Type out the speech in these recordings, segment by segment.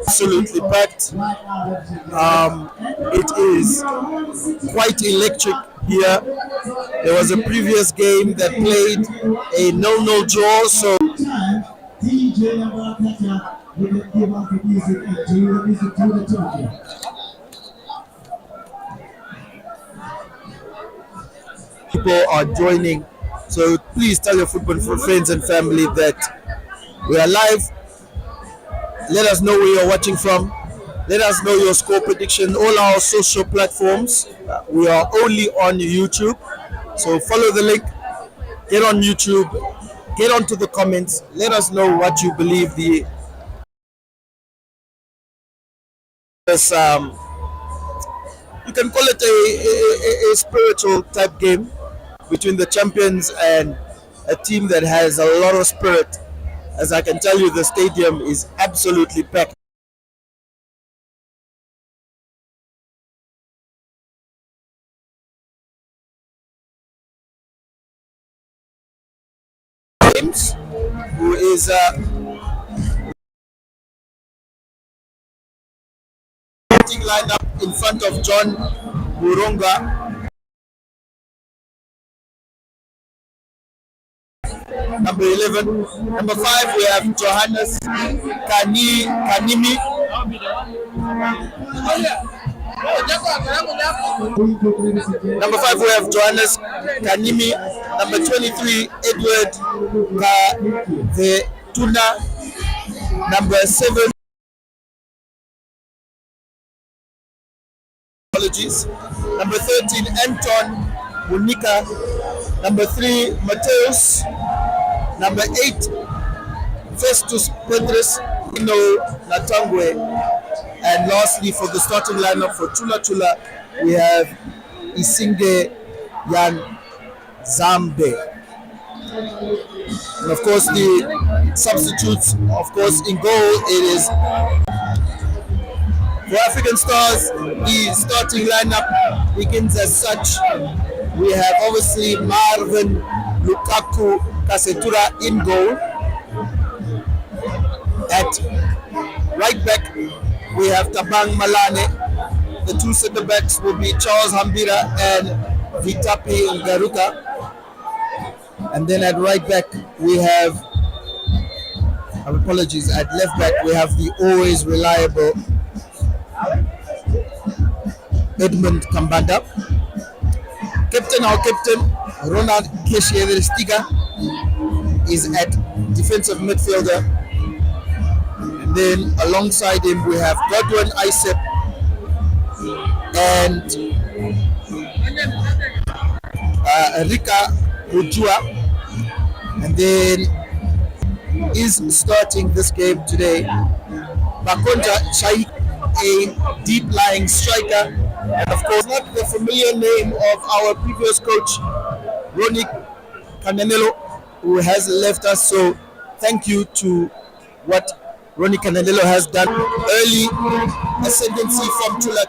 Absolutely packed. It is quite electric here. There was a previous game that played a 0-0 draw, so people are joining. So please tell your football friends and family that we are live. Let us know where you're watching from. Let us know your score prediction. All our social platforms. We are only on YouTube. So follow the link. Get on YouTube. Get onto the comments. Let us know what you believe the you can call it a spiritual type game between the champions and a team that has a lot of spirit. As I can tell you, the stadium is absolutely packed. James, who is lineup in front of John Buronga. Number 11. Number 5, we have Johannes Kanimi. Number 5, we have Johannes Kanimi. Number 23, Edward Tuna. Number 7, apologies. Number 13, Anton Munika. Number 3, Mateus. Number 8, Festus Petrus Natangwe. And lastly, for the starting lineup for Chula, we have Isinge Yan Zambe. And of course, the substitutes, of course, in goal, it is for African Stars. The starting lineup begins as such. We have obviously Marvin Lukaku Kasetura in goal. At right back, we have Tabang Malane. The two center backs will be Charles Hambira and Vitapi Ngaruka. And then at right back, we have, apologies, at left back, we have the always reliable Edmund Kambanda. Our captain, Ronald Keshievestiga, is at defensive midfielder. And then alongside him, we have Godwin Isep and Rika Ujua. And then is starting this game today Bakonja Shaik, a deep-lying striker. And of course, not the familiar name of our previous coach, Ronnie Cananello, who has left us. So thank you to what Ronnie Cananello has done. Early ascendancy from Chula.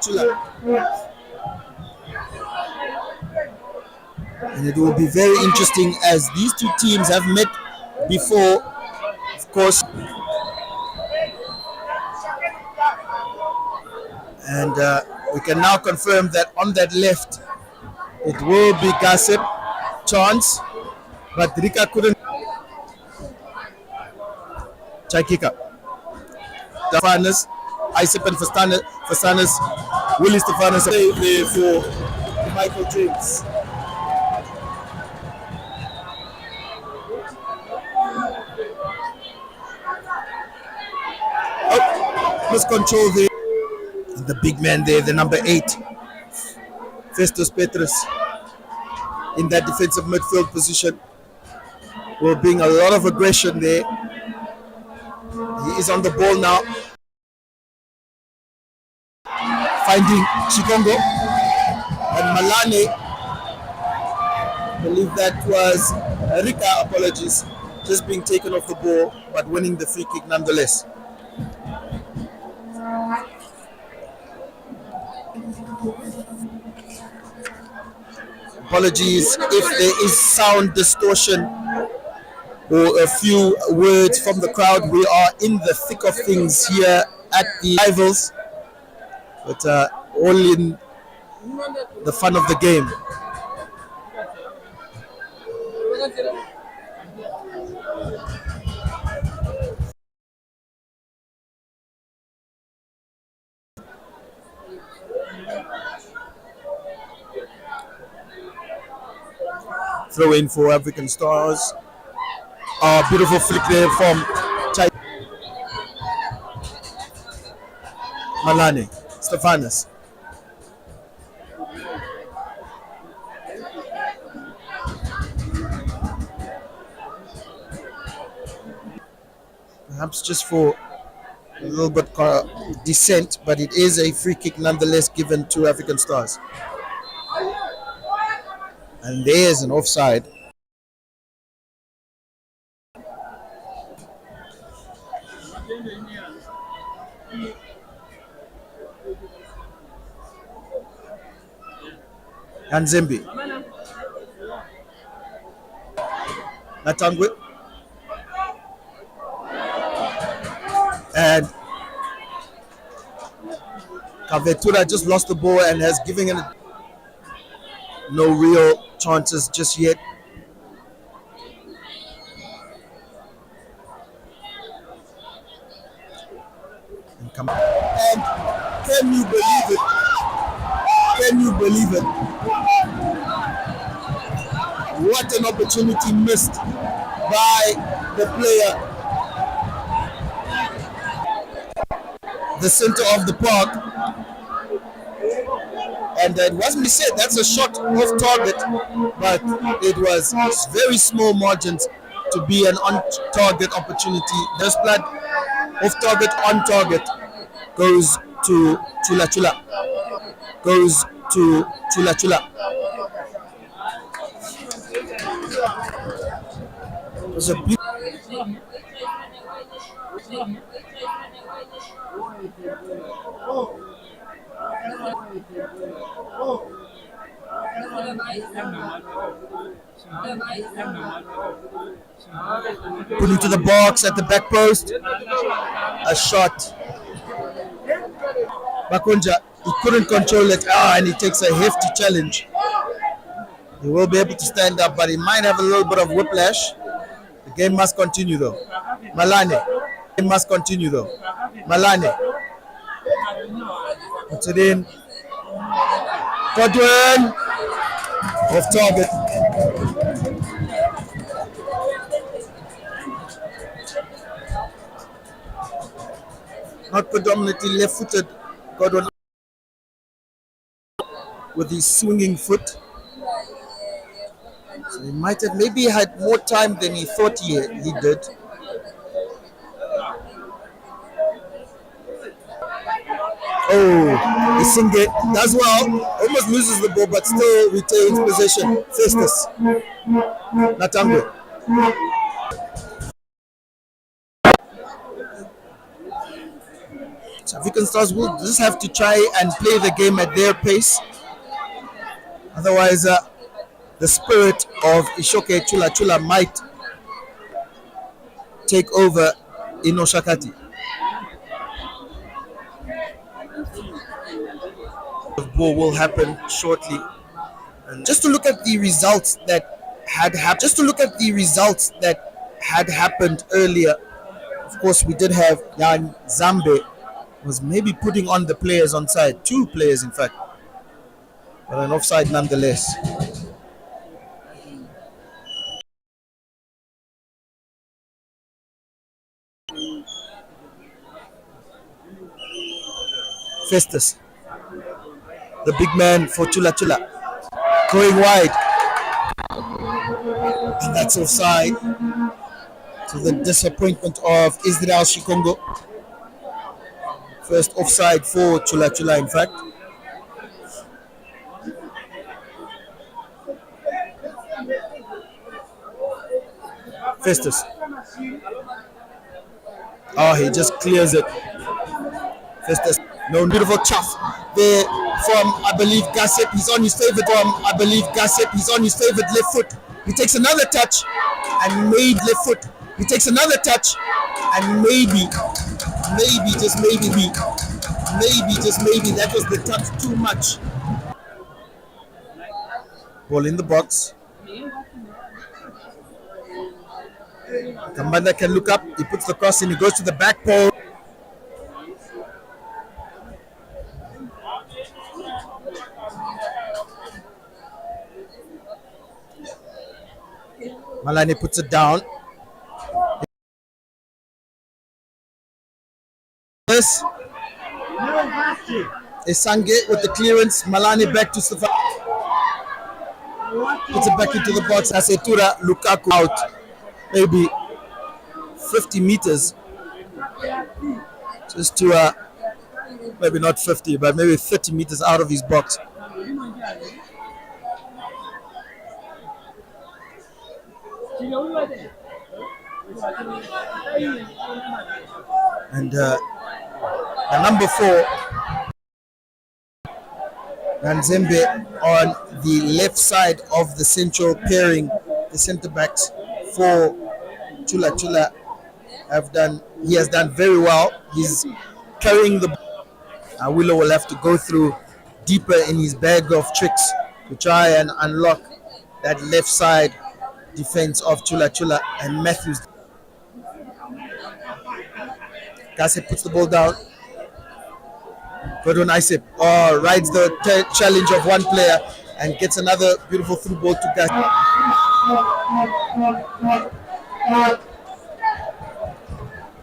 And it will be very interesting as these two teams have met before, of course. And we can now confirm that on that left, it will be Gossip chance, but Rika couldn't. Chakika. Stefanos, Isip and Fastanis, Willie Stefanos for Michael James. Oh, miscontrol there. The big man there, the number 8, Festus Petrus, in that defensive midfield position. Will bring a lot of aggression there. He is on the ball now, finding Chikongo and Malane. I believe that was Rika, apologies, just being taken off the ball, but winning the free kick nonetheless. Apologies if there is sound distortion or a few words from the crowd. We are in the thick of things here at the rivals, but all in the fun of the game. Throw in for African Stars. Beautiful flick there from Malane, Stefanos. Perhaps just for a little bit descent, but it is a free kick nonetheless given to African Stars. And there's an offside. And Zembi. Natangwe. And Kavetura just lost the ball and has given it no real chances just yet. And can you believe it? Can you believe it? What an opportunity missed by the player. The center of the park, and it wasn't said that's a shot off target, but it was very small margins to be an on-target opportunity. This blood off target, on target goes to Chula. Goes to Chula. It was a put into the box at the back post. A shot. Bakonja, he couldn't control it. And he takes a hefty challenge. He will be able to stand up, but he might have a little bit of whiplash. The game must continue though. Malane. It must continue though. Malane. Puts it in. Godwin. Off target. Not predominantly left-footed. Godwin with his swinging foot. So he might have maybe had more time than he thought he did. Oh, Isinge does well, almost loses the ball, but still retains possession. Festus, Natango. African Stars will just have to try and play the game at their pace. Otherwise, the spirit of Eeshoke Chula might take over in Oshakati. The ball will happen shortly. And just to look at the results that had happened earlier. Of course, we did have Jan Zambe was maybe putting on the players on side, 2 players in fact, but an offside nonetheless. Festus, the big man for Chula, going wide, and that's offside, to the disappointment of Israel Shikongo. First offside for Chula, in fact. Festus. Oh, he just clears it. No, beautiful chuff there from, I believe, Gassep. He's on his favorite left foot. He takes another touch and made left foot. He takes another touch and maybe, just maybe, that was the touch too much. Ball in the box. Kambanda can look up. He puts the cross in. He goes to the back pole. Malani puts it down. This Isange with the clearance. Malani back to Stefan. Puts it back into the box. Asetura Lukaku out. Maybe 50 meters. Just to maybe not 50, but maybe 30 meters out of his box. And the number 4, Nzembe, on the left side of the central pairing, the centre backs for Chula he has done very well. He's carrying the Willow will have to go through deeper in his bag of tricks to try and unlock that left side defense of Chula and Matthews. Gassep puts the ball down. Gordon Isep rides the challenge of one player and gets another beautiful through ball to Gassep.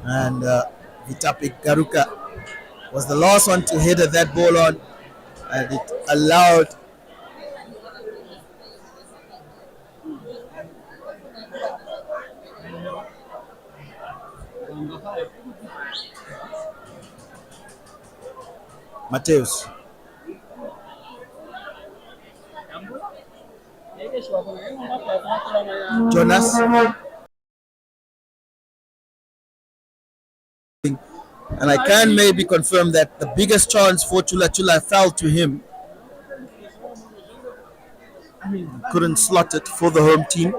And Vitapik Garuka was the last one to header that ball on, and it allowed Mateus. Jonas. And I can maybe confirm that the biggest chance for Chula fell to him. Couldn't slot it for the home team.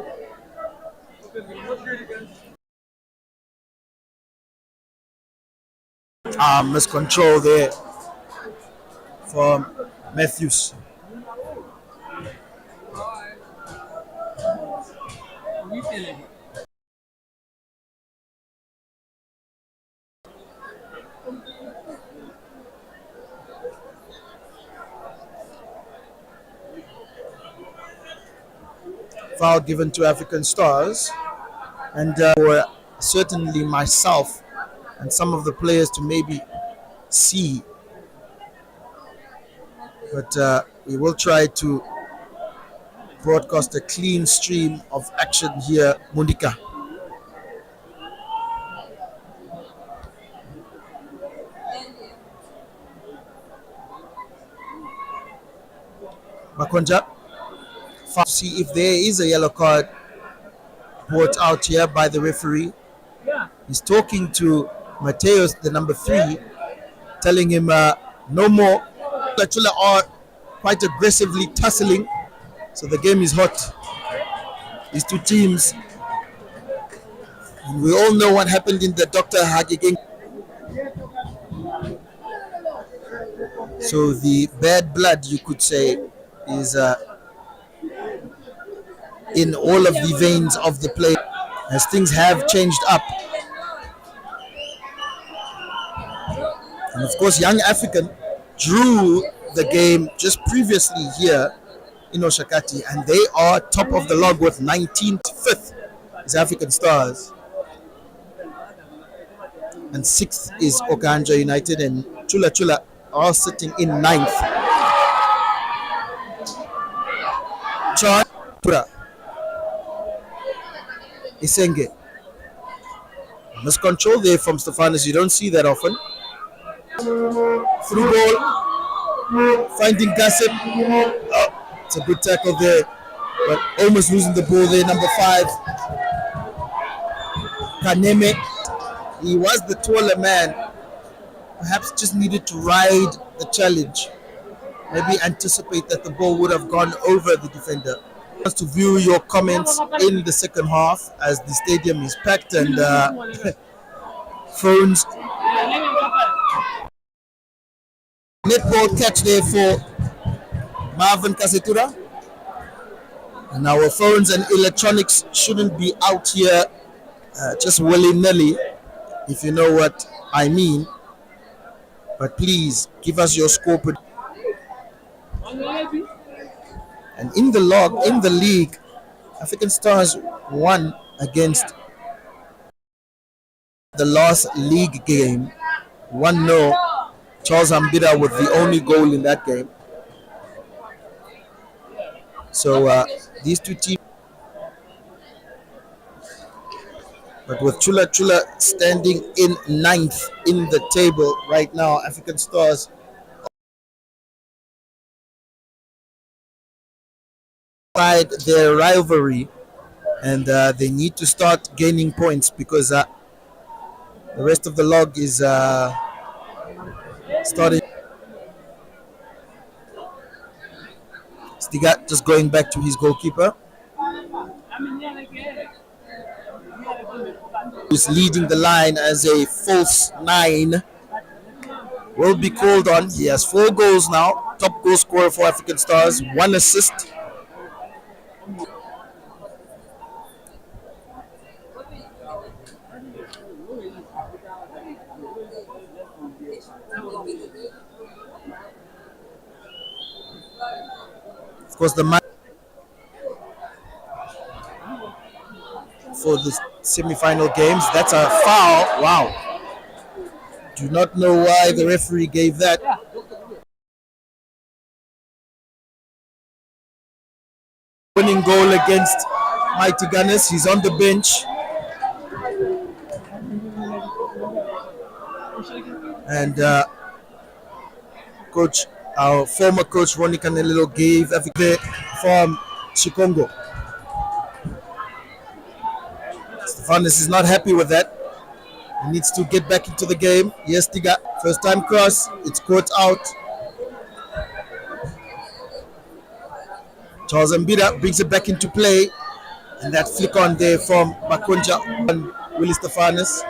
Miscontrol there from Matthews. Foul given to African Stars, and for certainly myself and some of the players to maybe see, but we will try to broadcast a clean stream of action here. Mundika. Makonja. See if there is a yellow card brought out here by the referee. He's talking to Mateus, the number 3, telling him no more. Chula are quite aggressively tussling, so the game is hot. These two teams, we all know what happened in the Dr. Hage game. So the bad blood, you could say, is in all of the veins of the play, as things have changed up. And of course, Young African drew the game just previously here in Oshakati, and they are top of the log with 19th. 5th is African Stars, and 6th is Okanja United, and Chula are sitting in 9th. Chura Isenge. Miscontrol there from Stefanos. You don't see that often. Through ball. Finding Gassep. Oh, it's a good tackle there. But almost losing the ball there. Number 5. Kaneme. He was the taller man. perhaps just needed to ride the challenge, maybe anticipate that the ball would have gone over the defender. To view your comments in the second half as the stadium is packed and phones. Netball catch there for Marvin Kasetura. And our phones and electronics shouldn't be out here just willy-nilly, if you know what I mean. But please give us your score. And in the league, African Stars won against the last league game, 1-0. Charles Ambida with the only goal in that game. So these two teams, but with Chula standing in ninth in the table right now, African Stars side their rivalry, and they need to start gaining points because the rest of the log is starting. Stiga just going back to his goalkeeper, who's leading the line as a false 9, will be called on. He has 4 goals now, top goal scorer for African Stars, 1 assist. Of course, the match for the semi-final games, that's a foul. Wow. Do not know why the referee gave that. Winning goal against Mighty Gunners. He's on the bench. And our former coach Ronnie Canelilo gave Africa from Chikongo. Stefanis is not happy with that. He needs to get back into the game. Yes, Tiga. First time cross. It's caught out. Charles Mbida brings it back into play. And that flick on there from Makonja and Willie Stefanis.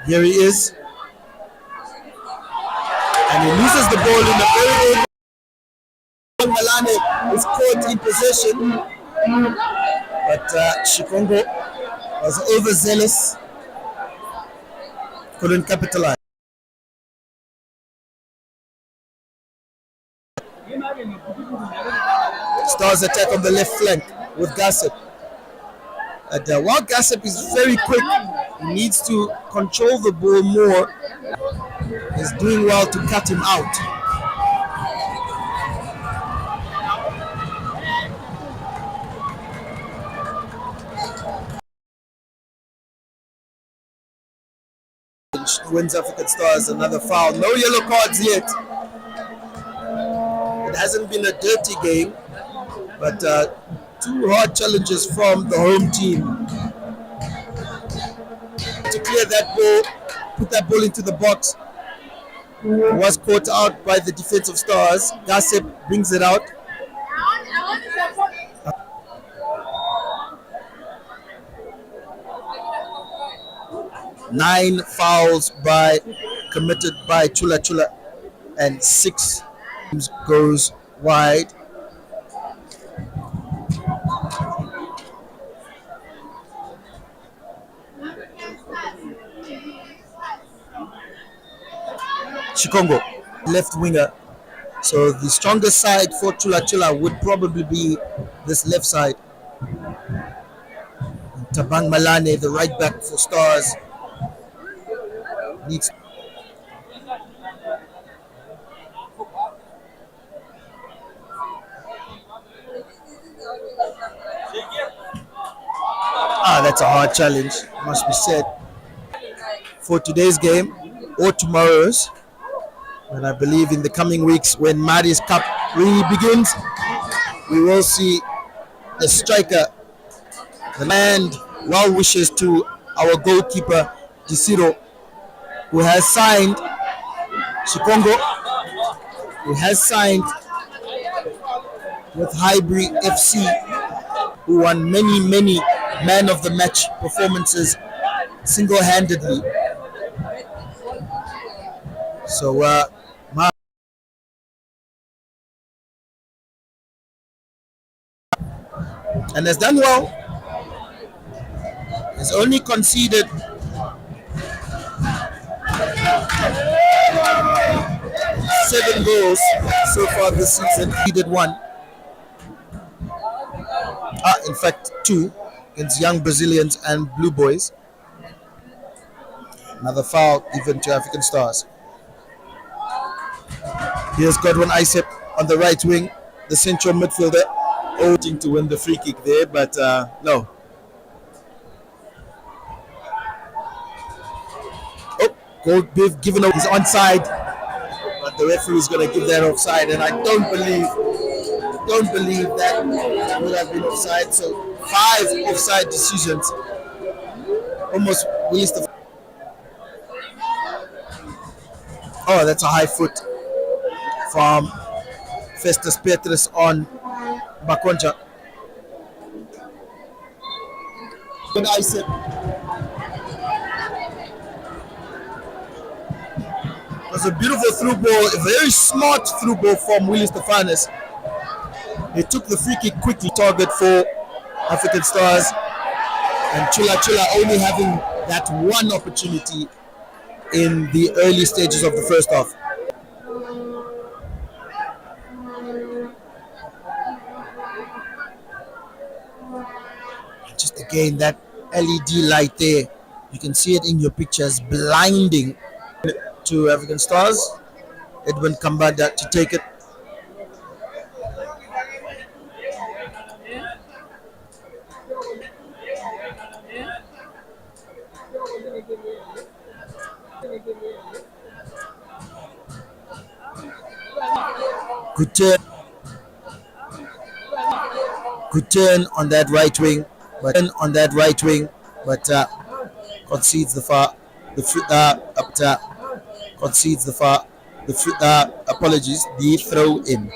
Here he is. And he loses the ball in the very end. Malane is caught in possession. But Chikongo was overzealous. Couldn't capitalize. Stars attack on the left flank with Gossip. And while Gossip is very quick, he needs to control the ball more. He's doing well to cut him out. Wins African Stars another foul. No yellow cards yet. It hasn't been a dirty game, but 2 hard challenges from the home team to clear that ball, put that ball into the box. Was caught out by the defensive Stars. Gossip brings it out. Nine fouls committed by Chula, and 6 goes wide. Chikongo, left winger. So the strongest side for Chula would probably be this left side. Tabang Malane, the right back for Stars, needs. That's a hard challenge, must be said. For today's game or tomorrow's, and I believe in the coming weeks when Mari's Cup really begins, we will see the striker, the land well wishes to our goalkeeper Gisiro, who has signed Chikongo, who has signed with Highbury FC, who won many man of the match performances single-handedly. So, and has done well. Has only conceded 7 goals so far this season. He did one. In fact, two against Young Brazilians and Blue Boys. Another foul given to African Stars. Here's Godwin Isep on the right wing, the central midfielder, hoping to win the free kick there, but no. Oh, goal given up. He's onside, but the referee is going to give that offside, and I don't believe that would have been offside. So 5 offside decisions, almost waste of. Oh, that's a high foot from Festus Petrus on Bakonja. But I said it was a beautiful through ball, a very smart through ball from Willie Stefanis. He took the free kick quickly, target for African Stars, and Chula only having that one opportunity in the early stages of the first half. Just again, that LED light there, you can see it in your pictures, blinding to African Stars. Edwin Kambada to take it. Good turn on that right wing, but concedes the far. Concedes the far. Apologies, the throw in.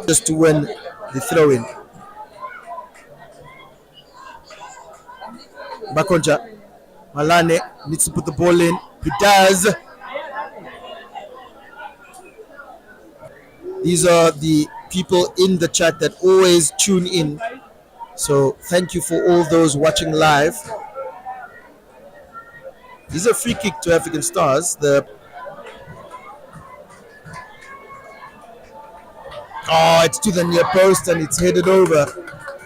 Just to win the throw in. Bakonja. Malane needs to put the ball in. He does. These are the people in the chat that always tune in. So thank you for all those watching live. This is a free kick to African Stars. It's to the near post and it's headed over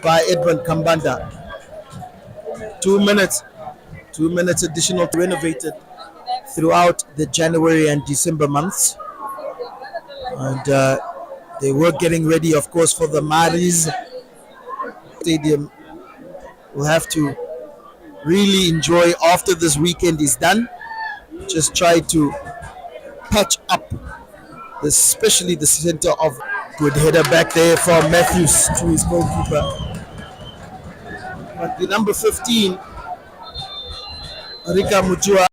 by Edwin Kambanda. 2 minutes. 2 minutes additional renovated throughout the January and December months. And they were getting ready, of course, for the Maris Stadium. We'll have to really enjoy after this weekend is done. Just try to patch up, especially the center of. Good header back there from Matthews to his goalkeeper. But the number 15, Rika Mujua,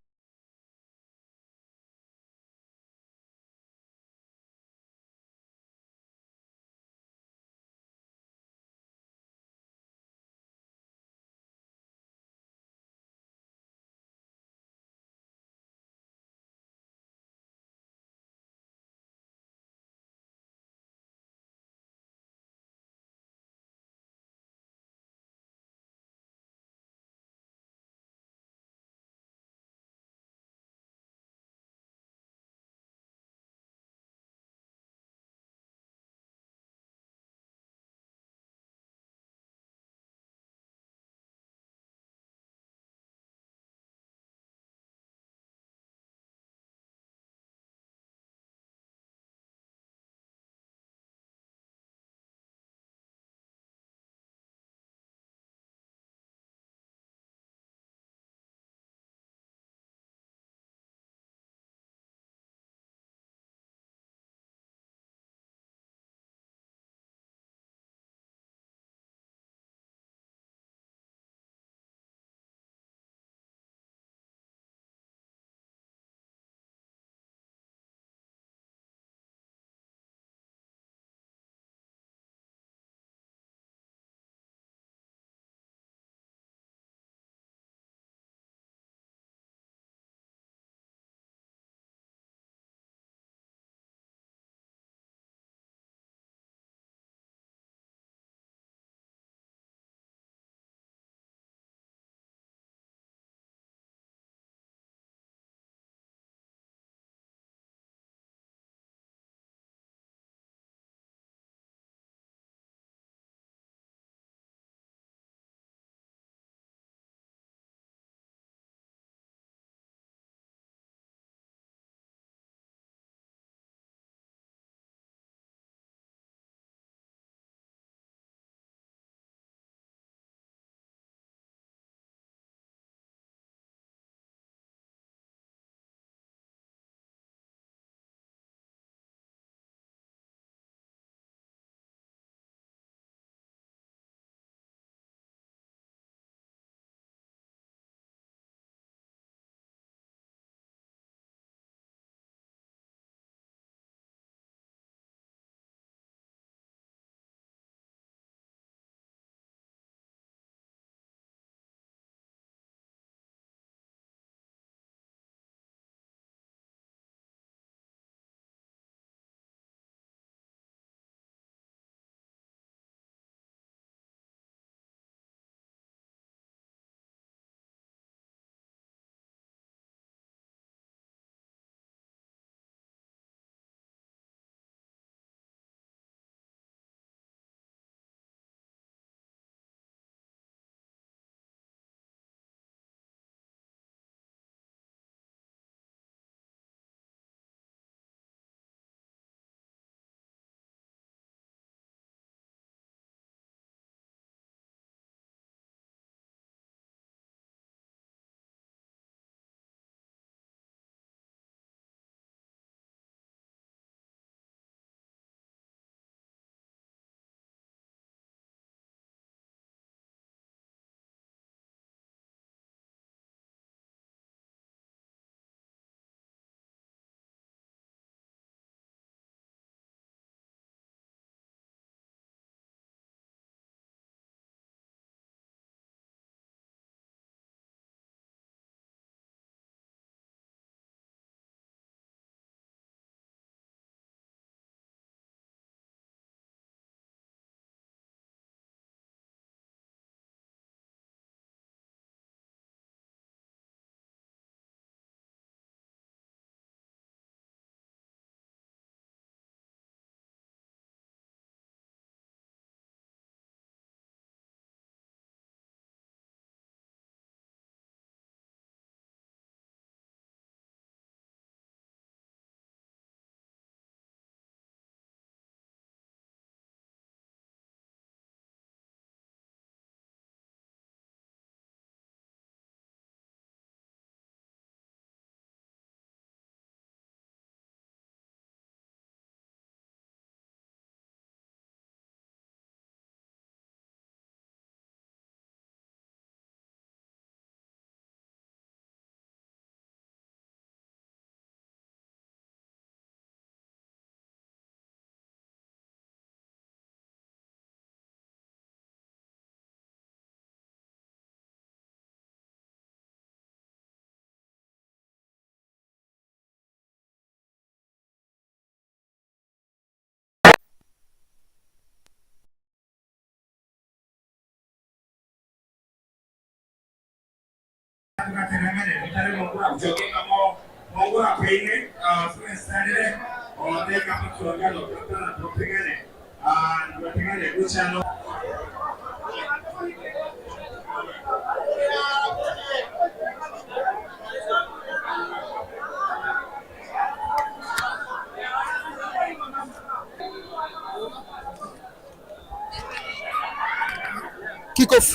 Kickoff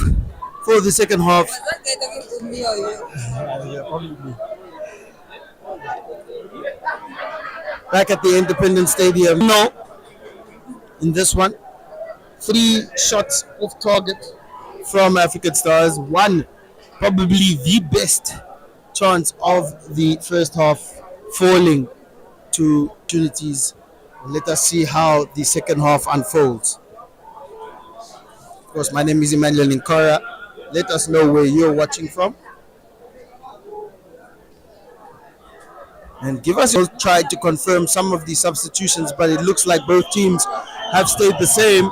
for the second half. Back at the Independence Stadium. No, in this one, 3 shots off target from African Stars. One, probably the best chance of the first half, falling to opportunities. Let us see how the second half unfolds. Of course, my name is Emmanuel Ninkara. Let us know where you're watching from. And give us. We'll try to confirm some of the substitutions, but it looks like both teams have stayed the same.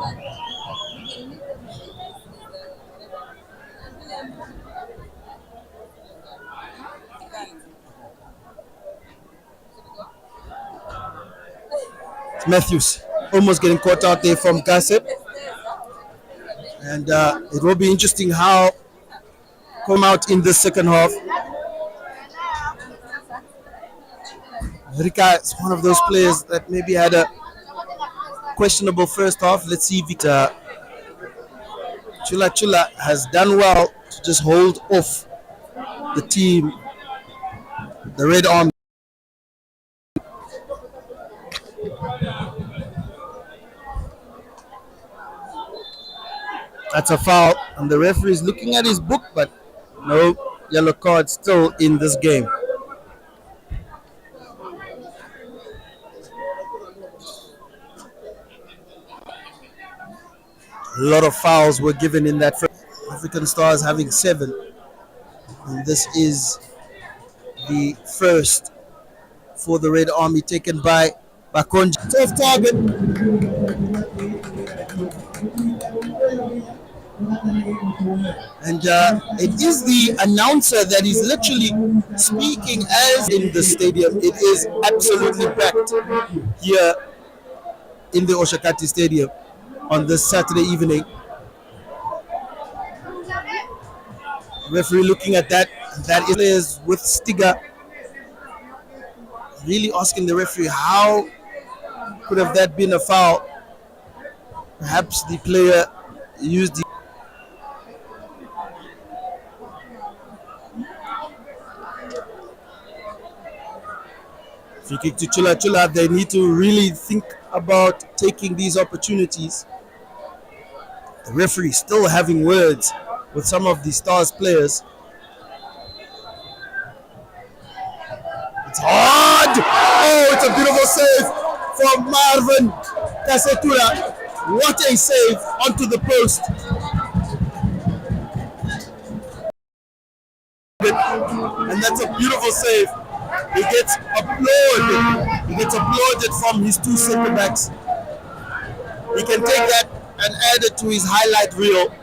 Matthews almost getting caught out there from Gossip. And it will be interesting how come out in the second half. Rika is one of those players that maybe had a questionable first half. Let's see if Chula has done well to just hold off the team, the Red Army. That's a foul, and the referee is looking at his book, but no yellow card still in this game. A lot of fouls were given in that first. African Stars having 7, and this is the first for the Red Army, taken by Bakonja. Tough target. And it is the announcer that is literally speaking as in the stadium. It is absolutely packed here in the Oshakati Stadium on this Saturday evening. Referee looking at that. That is with Stiga. Really asking the referee, how could have that been a foul? Perhaps the player used the free kick to Chula. They need to really think about taking these opportunities. The referee still having words with some of the Stars players. It's hard! Oh, it's a beautiful save from Marvin Kasetura. What a save onto the post. And that's a beautiful save. He gets applauded. He gets applauded from his 2 center backs. He can take that and add it to his highlight reel.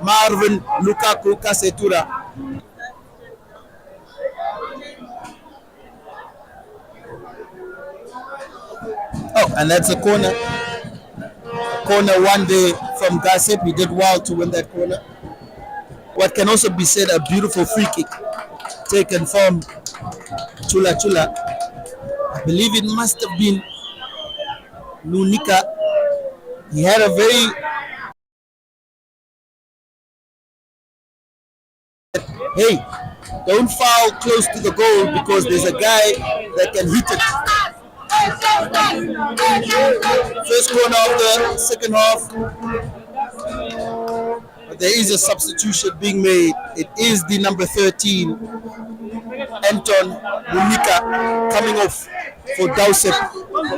Marvin Lukaku Kasetura. Oh, and that's a corner. Corner one day from Gossip. He did well to win that corner. What can also be said, a beautiful free kick taken from Chula. I believe it must have been Lunika. He had a very hey, don't foul close to the goal because there's a guy that can hit it. First corner of the second half. But there is a substitution being made. It is the number 13, Anton Lunika, coming off for Dowsep.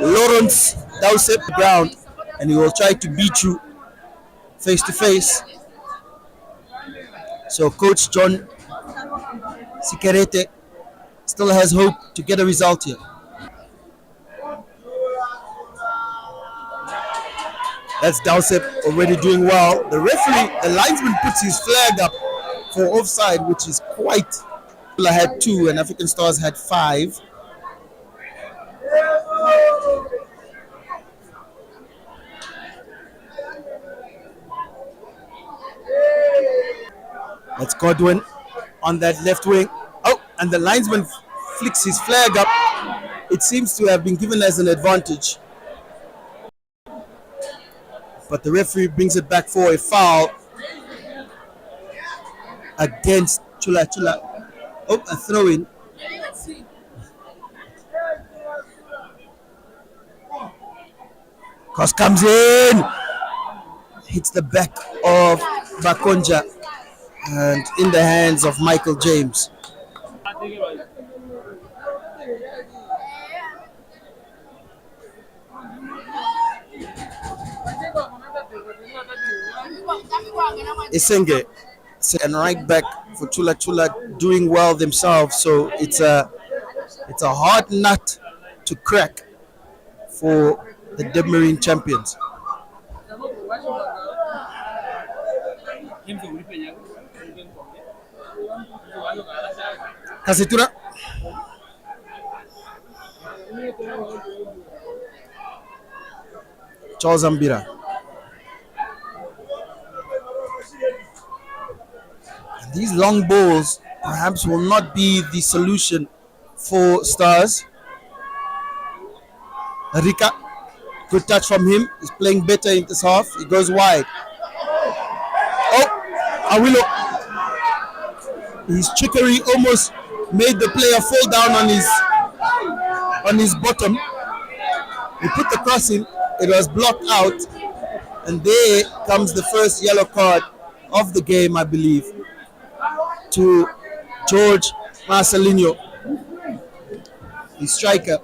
Lawrence Dowsep ground, and he will try to beat you face to face. So Coach John Sikerete still has hope to get a result here. That's Dowsep already doing well. The referee, the linesman puts his flag up for offside, which is quite Chula had 2 and African Stars had 5. That's Godwin on that left wing. Oh, and the linesman flicks his flag up. It seems to have been given as an advantage. But the referee brings it back for a foul against Chula. Oh, a throw in. Cross comes in. Hits the back of Bakonja and in the hands of Michael James. Isenge and right back for Chula doing well themselves. So it's a hard nut to crack for the Debmarine champions. Kasitura. Charles Ambira. These long balls perhaps will not be the solution for Stars. Rika, good touch from him. He's playing better in this half. He goes wide. Oh, Awilo. His trickery almost made the player fall down on his bottom. He put the cross in. It was blocked out. And there comes the first yellow card of the game, I believe, to George Marcelinho, the striker.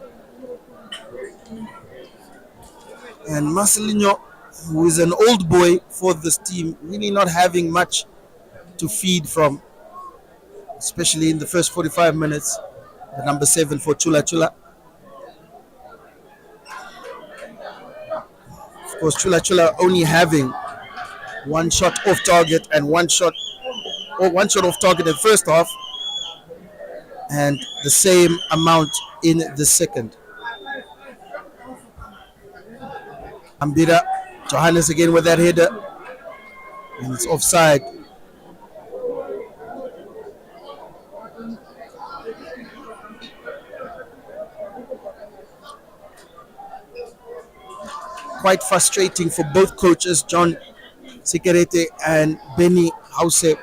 And Marcelinho, who is an old boy for this team, really not having much to feed from, especially in the first 45 minutes. The number 7 for Chula. Of course, Chula only having one shot off target and one shot off target in the first half, and the same amount in the second. Ambira, Johannes again with that header, and it's offside. Quite frustrating for both coaches, John Sikerete and Benny Hause.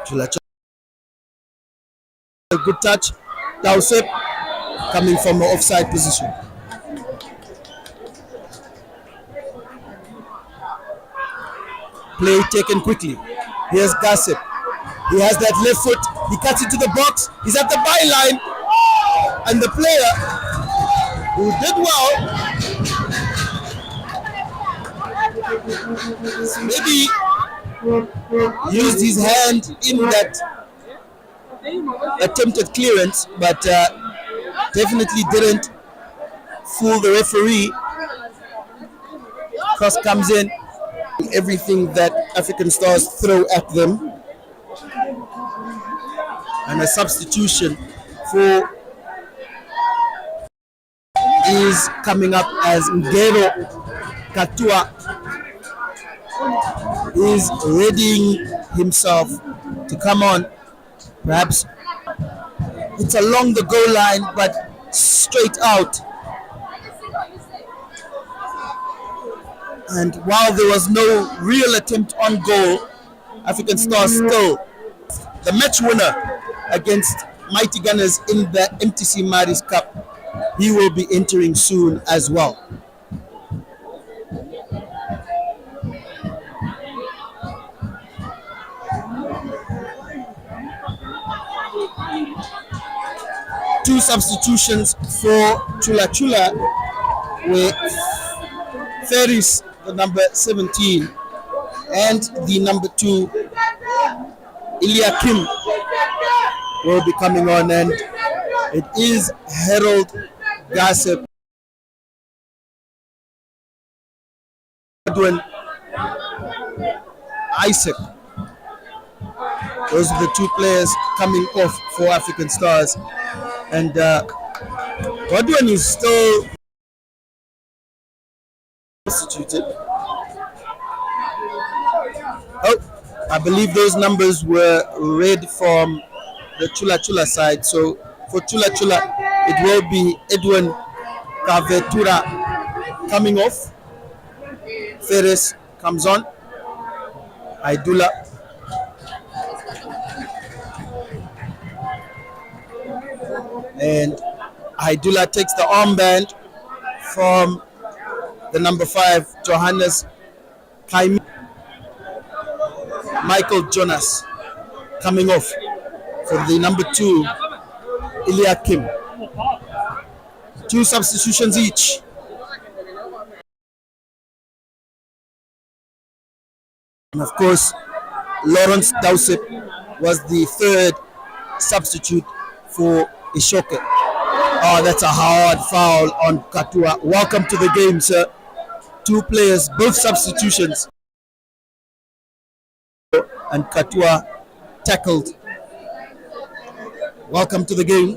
Chula, a good touch. Hause coming from an offside position. Play taken quickly. Here's Gossip. He has that left foot. He cuts into the box. He's at the byline. And the player who did well, maybe used his hand in that attempted clearance, but definitely didn't fool the referee. Cross comes in. Everything that African Stars throw at them. And a substitution for is coming up as Ngero Katua is readying himself to come on. Perhaps it's along the goal line, but straight out. And while there was no real attempt on goal, African Stars still the match winner against Mighty Gunners in the MTC Maris Cup. He will be entering soon as well. Two substitutions for Chula with Ferris, the number 17, and the number 2, Ilya Kim, will be coming on, and it is Harold Gossip, Godwin, Isaac, Those are the two players coming off for African Stars. And Godwin is still substituted. Oh, I believe those numbers were read from the Chula side. So for Chula, it will be Edwin Kavetura coming off. Ferris comes on. Aidula. And Aidula takes the armband from the number 5, Johannes Kaimi. Michael Jonas coming off for the number 2, Eliakim. 2 substitutions each. And of course, Lawrence Dowsett was the 3rd substitute for Eeshoke. Oh, that's a hard foul on Katua. Welcome to the game, sir. 2 players, both substitutions. And Katua tackled. Welcome to the game.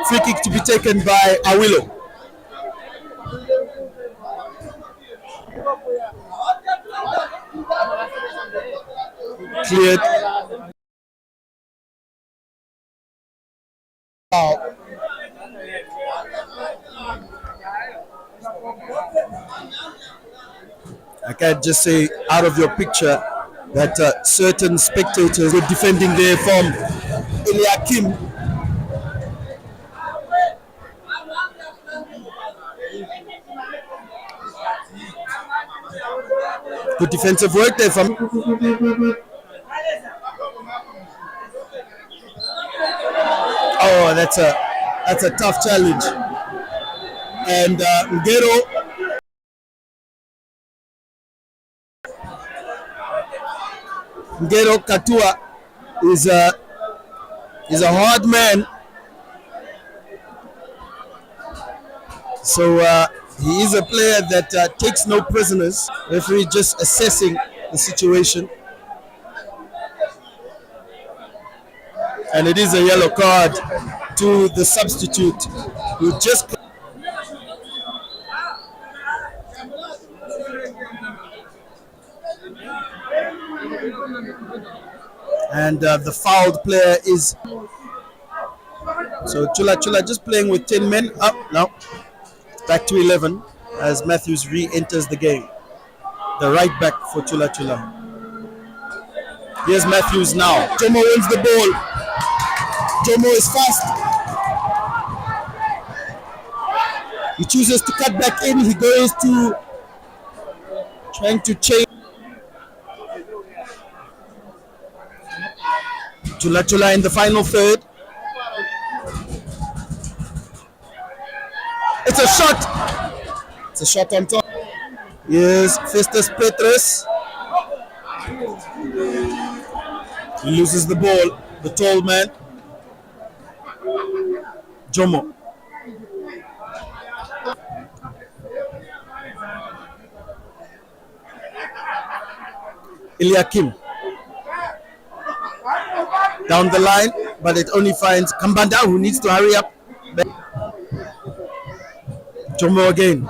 Free kick to be taken by Awilo. Cleared. I can't just say out of your picture that certain spectators were defending there from Eliakim. Good defensive work there from. Oh, that's a tough challenge. And Ngero Katua is a hard man. So he is a player that takes no prisoners. Referee just assessing the situation. And it is a yellow card to the substitute who just. And the fouled player is. So Chula just playing with 10 men. Up now. Back to 11 as Matthews re-enters the game. The right back for Chula. Here's Matthews now. Jomo wins the ball. Jomo is fast. He chooses to cut back in. He goes to trying to change. Chula in the final third. It's a shot. It's a shot on top. Yes, Festus Petrus. He loses the ball. The tall man. Jomo. Eliakim. Down the line, but it only finds Kambanda, who needs to hurry up. Jomo again.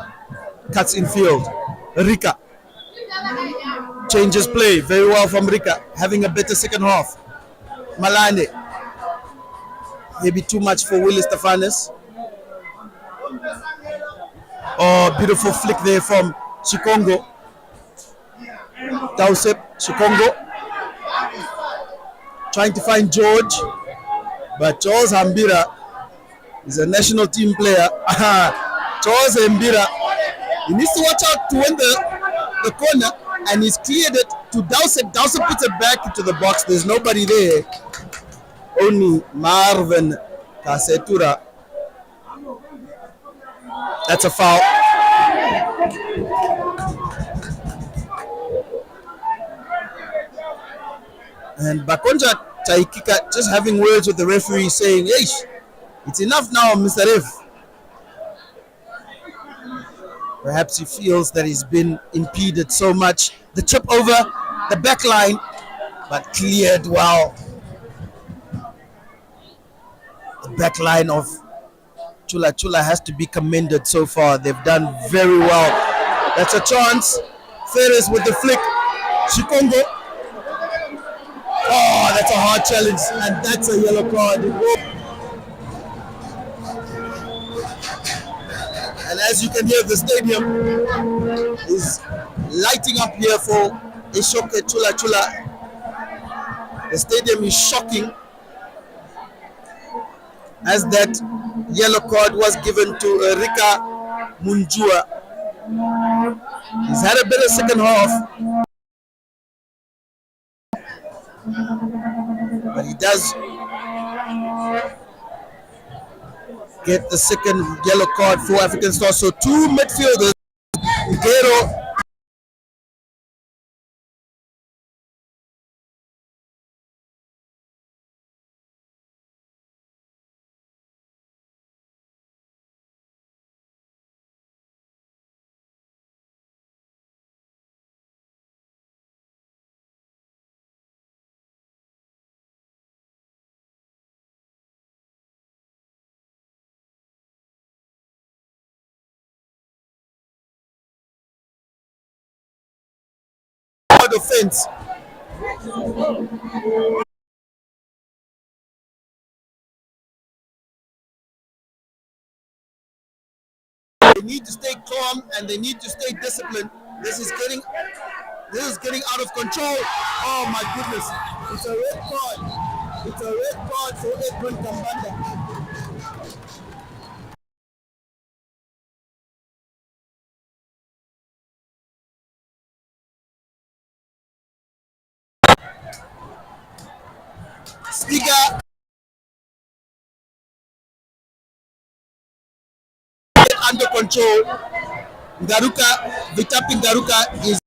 Cuts in field. Rika. Changes play. Very well from Rika. Having a better second half. Malane. Maybe too much for Willie Stefanis. Oh, beautiful flick there from Shikongo. Tausep, Shikongo. Trying to find George. But Charles Hambira is a national team player. Charles Hambira. He needs to watch out to win the corner. And he's cleared it to Dowsett. Dowsett puts it back into the box. There's nobody there. Only Marvin Kasetura. That's a foul. And Bakonja Taikika just having words with the referee saying, hey, it's enough now, Mr. Ref. Perhaps he feels that he's been impeded so much. The chip over the back line, but cleared well. The back line of Chula has to be commended so far. They've done very well. That's a chance. Ferris with the flick. Shikongo. Oh, that's a hard challenge, and that's a yellow card. And as you can hear, the stadium is lighting up here for Eeshoke Chula. The stadium is shocking as that yellow card was given to Rika Munjua. He's had a better second half, but he does get the second yellow card for African Stars. So two midfielders, Gero offense. They need to stay calm and they need to stay disciplined. This is getting out of control. Oh my goodness. It's a red card. It's a red card for Edwin Kambanda. Stiga under control. Vitapi Ngaruka is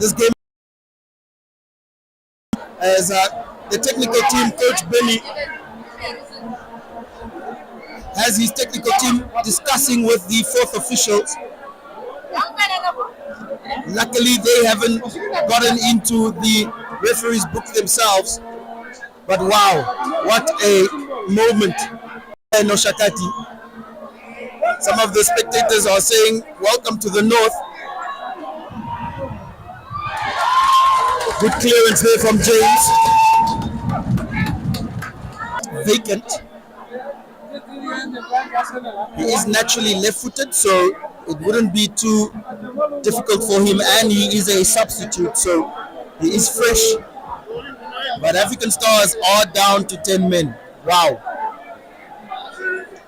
this game as the technical team, Coach Benny has his technical team discussing with the fourth officials. Luckily, they haven't gotten into the referee's book themselves. But wow, what a moment. No Shakati. Some of the spectators are saying, welcome to the north. Good clearance there from James. Vacant. He is naturally left-footed, so it wouldn't be too difficult for him, and he is a substitute, so he is fresh. But African Stars are down to 10 men. Wow.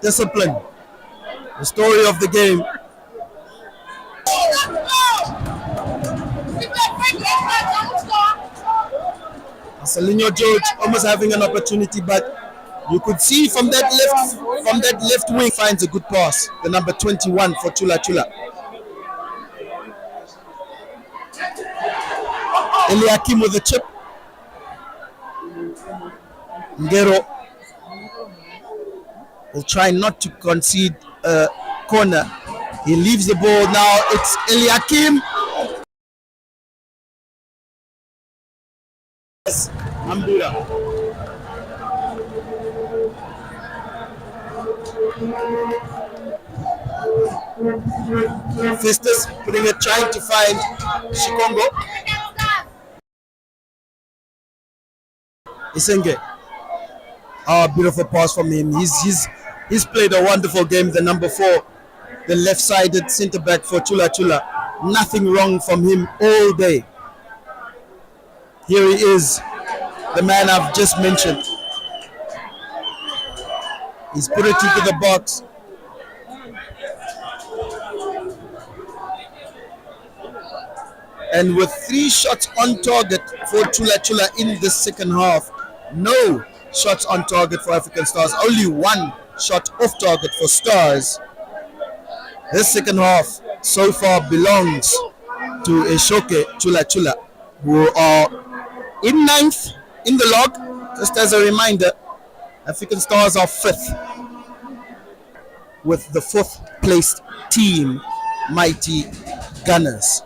Discipline. The story of the game. Marcelinho George almost having an opportunity, but you could see from that left wing finds a good pass. The number 21 for Chula. Eliakim with the chip. Ngero will try not to concede a corner. He leaves the ball now. It's Eliakim. Yes, Ambura. Festus putting it, trying to find Shikongo. Isenge. Oh, beautiful pass from him. He's played a wonderful game. The number 4, the left-sided centre back for Chula. Nothing wrong from him all day. Here he is, the man I've just mentioned. He's put it into the box. And with 3 shots on target for Chula in the second half, no shots on target for African Stars, only 1 shot off target for Stars. This second half so far belongs to Eeshoke Chula, who are in 9th in the log. Just as a reminder, African Stars are 5th with the 4th placed team, Mighty Gunners.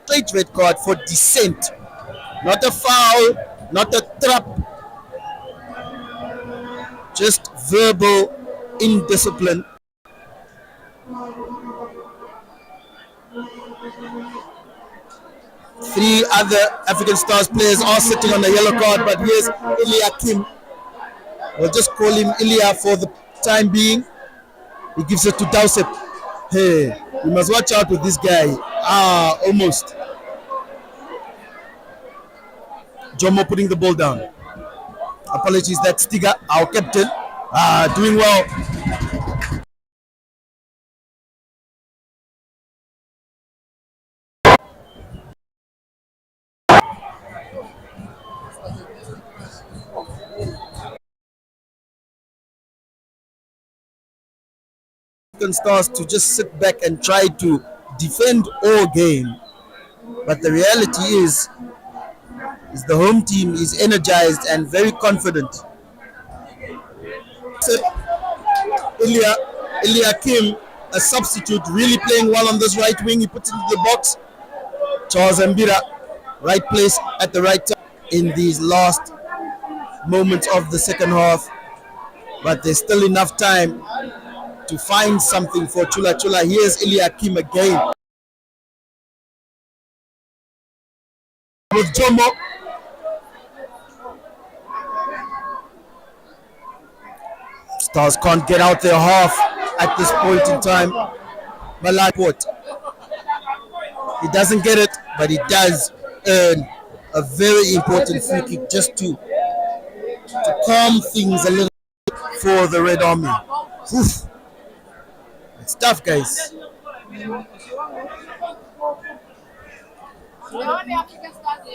Straight red card for dissent. Not a foul, not a trap, just verbal indiscipline. Three other African Stars players are sitting on a yellow card, but here's Ilya Kim. We'll just call him Ilya for the time being. He gives it to Dowsep. Hey, you must watch out with this guy. Almost. Jomo putting the ball down. Apologies, that's Stiga, our captain. Doing well. Stars to just sit back and try to defend all game, but the reality is the home team is energized and very confident. So, Ilya Kim, a substitute, really playing well on this right wing. He puts it into the box. Charles Mbira, right place at the right time in these last moments of the second half, but there's still enough time to find something for Chula. Here's Ilya Kim again. With Jomo. Stars can't get out their half at this point in time. Malaport. He doesn't get it, but he does earn a very important free kick just to calm things a little bit for the Red Army. Oof. It's tough, guys.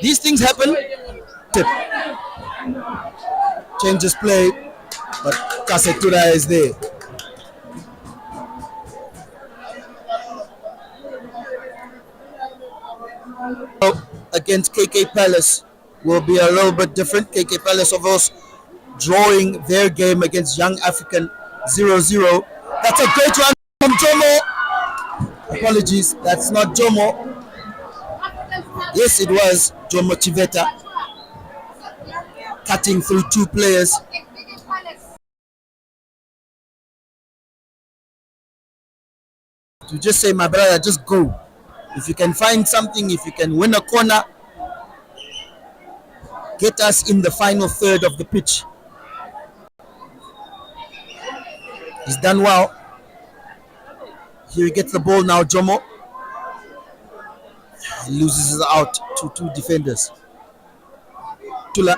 These things happen. Changes play, but Kasetura is there. Against KK Palace will be a little bit different. KK Palace, of course, drawing their game against Young African 0-0. That's a great run from Jomo. Apologies, that's not Jomo. Yes, it was Jomo Chiveta cutting through 2 players. To just say, my brother, just go. If you can find something, if you can win a corner, get us in the final third of the pitch. He's done well. Here he gets the ball now, Jomo. He loses it out to 2 defenders. Chula.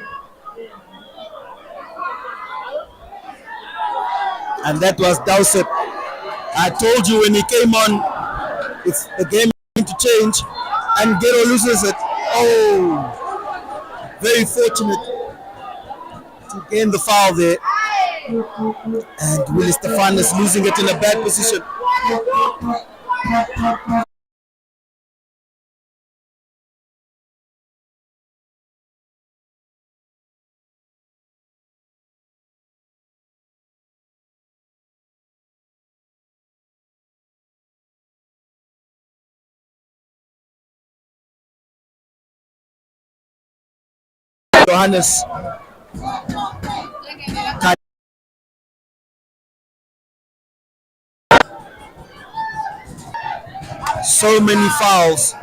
And that was Dowsep. I told you when he came on, it's the game to change, and Gero loses it. Oh, very fortunate to gain the foul there. And Willie Stefan is losing it in a bad position. Johannes. So many fouls.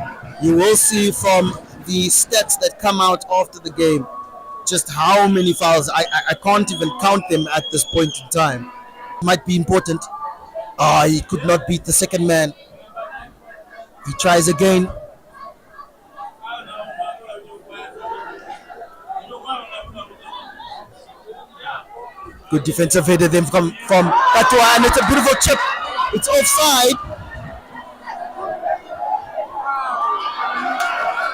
You will see from the stats that come out after the game just how many fouls. I can't even count them at this point in time. Might be important. He could not beat the second man. He tries again. Good defensive header then from Patua, and it's a beautiful chip. It's offside.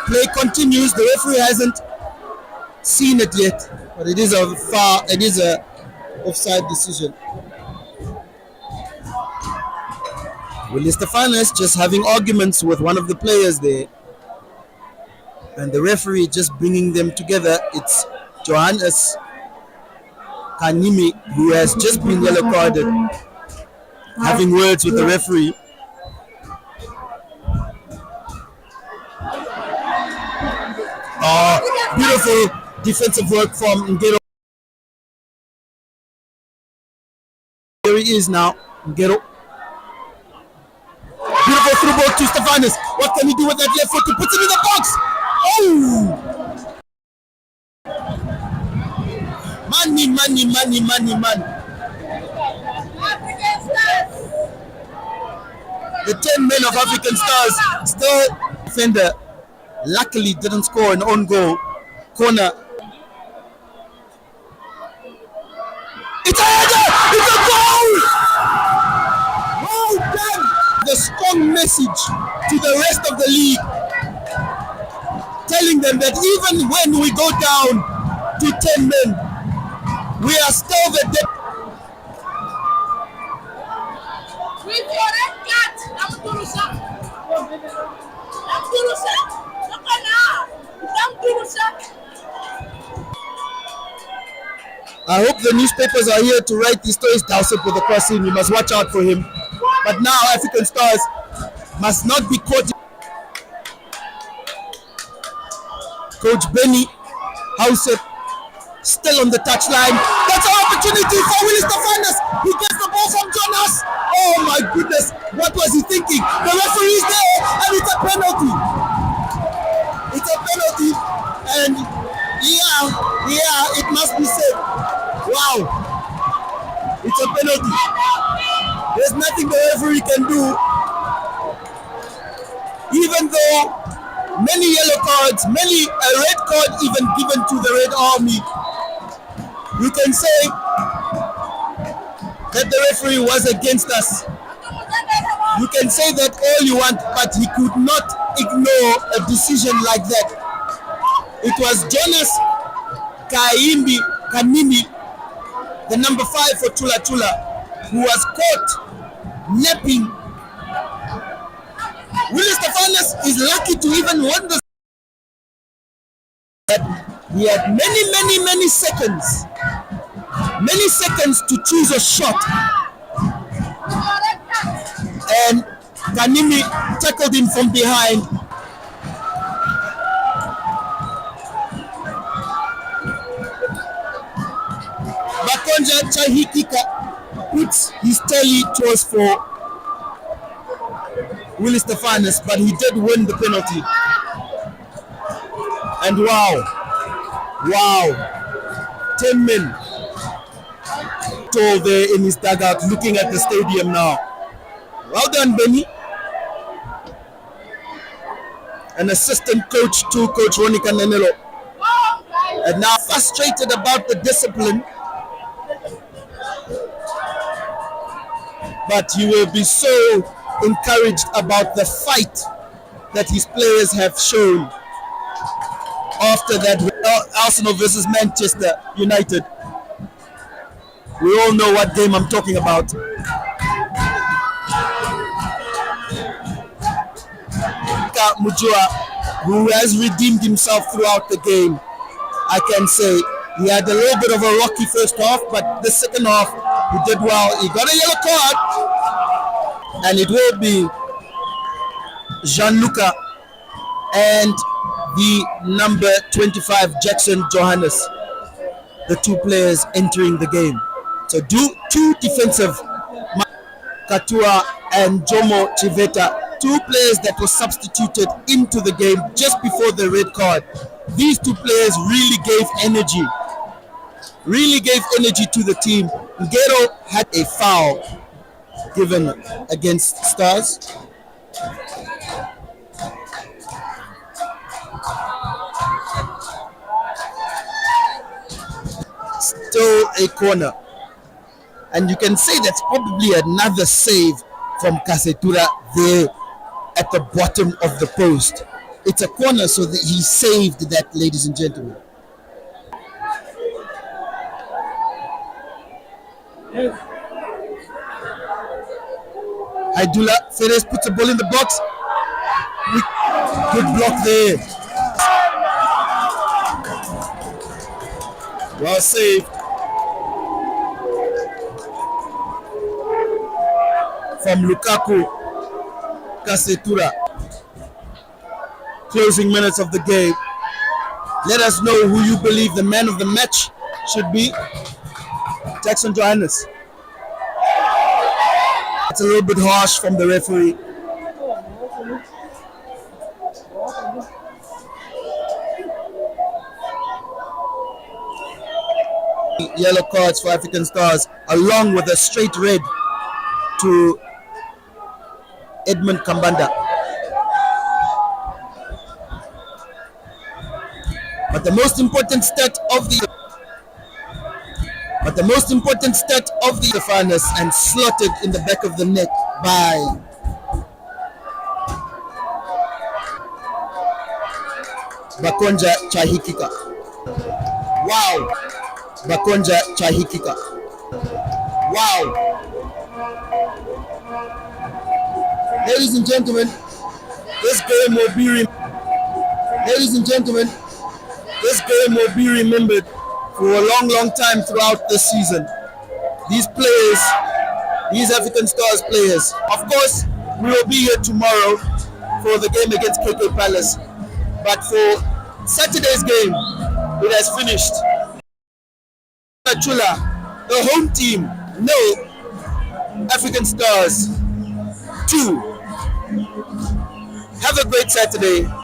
Play continues. The referee hasn't seen it yet, but it is a offside decision. Willie Stefanos just having arguments with one of the players there, and the referee just bringing them together. It's Johannes Kanimi, who has just been yellow carded, having words with the referee. Beautiful defensive work from Ngero. Here he is now, Ngero. Beautiful through ball to Stefanos. What can he do with that left foot? He puts it in the box. Oh! Money. The 10 men of African Stars still defender. Luckily didn't score an own goal. Corner. It's a header! It's a goal! Well done! The strong message to the rest of the league, telling them that even when we go down to 10 men, we are still the I hope the newspapers are here to write these stories. Dowsett with the crossing, you must watch out for him. But now African Stars must not be caught. Coach Benny Howsett still on the touchline. That's an opportunity for Willie Stefanos. He gets the ball from Jonas. Oh my goodness, what was he thinking? The referee is there, and it's a penalty. It's a penalty, and yeah, it must be said. Wow, it's a penalty. There's nothing the referee can do. Even though many yellow cards, a red card even given to the Red Army, you can say that the referee was against us. You can say that all you want, but he could not ignore a decision like that. It was Jonas Kanimi, the number 5 for Chula, who was caught napping. Willie Stefanos is lucky to even win the. He had many seconds to choose a shot, and Kanimi tackled him from behind. Bakonja Chahikika puts his telly toes for Willie Stefanos, but he did win the penalty. And wow, 10 men tall there in his dugout looking at the stadium now. Well done, Benny. An assistant coach to Coach Ronika Nanelo. And now frustrated about the discipline, but he will be so encouraged about the fight that his players have shown after that Arsenal versus Manchester United. We all know what game I'm talking about. Mujua, who has redeemed himself throughout the game, I can say he had a little bit of a rocky first half, but the second half he did well. He got a yellow card, and it will be Gianluca and the number 25 Jackson Johannes, the two players entering the game. So two defensive, Katua and Jomo Chiveta, two players that were substituted into the game just before the red card. These two players really gave energy to the team. Ngero had a foul given against Stars. Still a corner. And you can say that's probably another save from Kasetura there at the bottom of the post. It's a corner, so that he saved that, ladies and gentlemen. Haidula Ferez puts a ball in the box. Good block there. Well saved from Lukaku Kasetura. Closing minutes of the game. Let us know who you believe the man of the match should be. Jackson Johannes. It's a little bit harsh from the referee. Yellow cards for African Stars, along with a straight red to Edmund Kambanda. But the most important stat of the finest and slotted in the back of the net by Bakonja Chahikika. Wow. Bakonja Chahikika. Wow. Ladies and gentlemen, this game will be remembered for a long, long time throughout this season. These players, these African Stars players. Of course, we will be here tomorrow for the game against KK Palace. But for Saturday's game, it has finished. Chula, the home team, no. African Stars 2. Have a great Saturday.